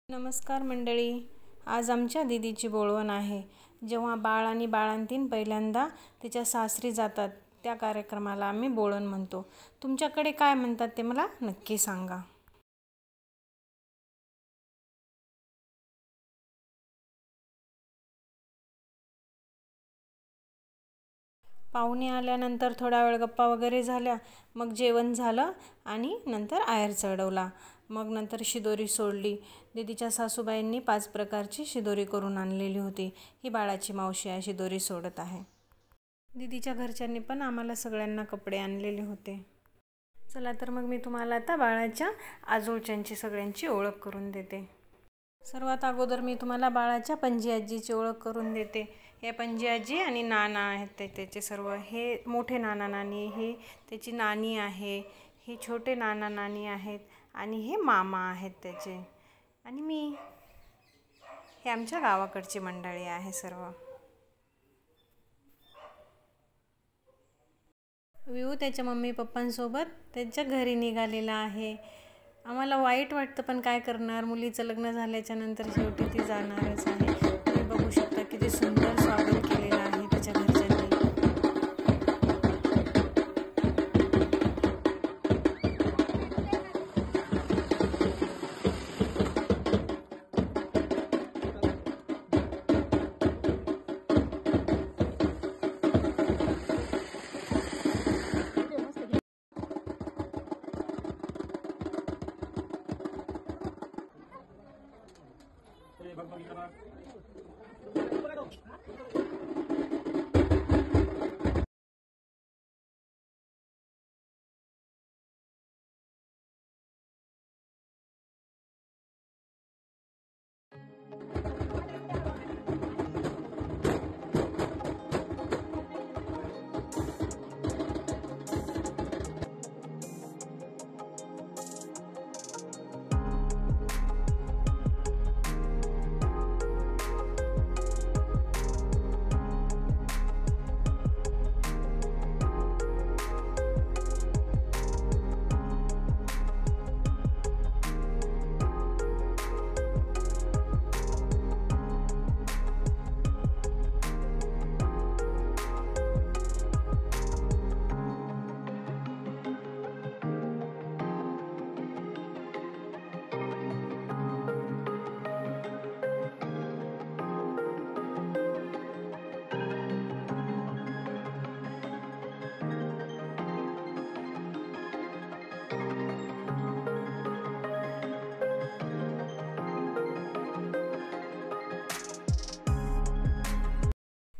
नमस्कार मंडळी, आज आमच्या दीदीची बोलवण आहे। जेव्हा बाळ आणि बाळंतीण पहिल्यांदा तिच्या सासरी जातात त्या कार्यक्रमाला आम्ही बोलवण म्हणतो। तुमच्याकडे काय म्हणतात ते मला नक्की सांगा। पाहुणे आल्यानंतर थोडा वेळ गप्पा वगैरे झाल्या, मग जेवण झालं आणि नंतर आहेर चढवला। मग नंतर शिदोरी सोडली। दीदीच्या सासूबाईंनी 5 प्रकारची शिदोरी करून आणलेली होती। ही बाळाची मावशी आहे, शिदोरी सोडत आहे। दीदीच्या घरच्यांनी पण आम्हाला सगळ्यांना कपडे आणलेले होते। चला तर मग मी तुम्हाला आता बाळाच्या आजोळच्यांची सगळ्यांची ओळख करून देते। सर्वात अगोदर मी तुम्हाला बाळाच्या पणजी आजीची ओळख करून देते। हे पणजी आजी आणि नाना आहेत त्याचे सर्व। हे मोठे नाना नानी, हे त्याची नानी आहे, हे छोटे नाना नानी आहेत आणि हे मामा आहेत त्याचे, आणि मी। हे आमच्या गावाकडची मंडळी आहे सर्व। विऊ त्याच्या मम्मी पप्पांसोबत त्याच्या घरी निघालेला आहे। आम्हाला वाईट वाटतं, पण काय करणार, मुलीचं लग्न झाल्याच्या नंतर शेवटी ती जाणारच आहे। तुम्ही बघू शकता किती सुंदर स्वागत केलेलं आहे त्याच्या घरच्यांनी।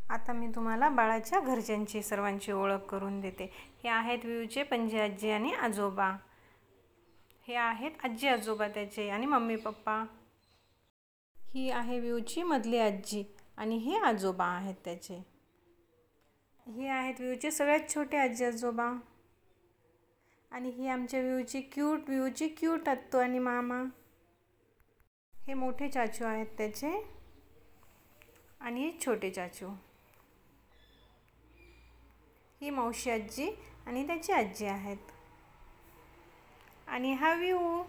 आता मी तुम्हाला बाळाच्या घरच्यांची सर्वांची ओळख करून देते। हे आहेत विऊचे पणजी आजी आणि आजोबा। हे आहेत आजी आजोबा त्याचे आणि मम्मी पप्पा। ही आहे विऊची मधली आजी आणि हे आजोबा आहेत त्याचे। हे आहेत विऊचे सगळ्यात छोटे आजी आजोबा, आणि ही आमच्या विऊची क्यूट आत्तू आणि मामा। हे मोठे चाचू आहेत त्याचे, आणि हे छोटे चाचू। ही मावशी आजी आणि त्याची आजी आहेत, आणि हा विऊ।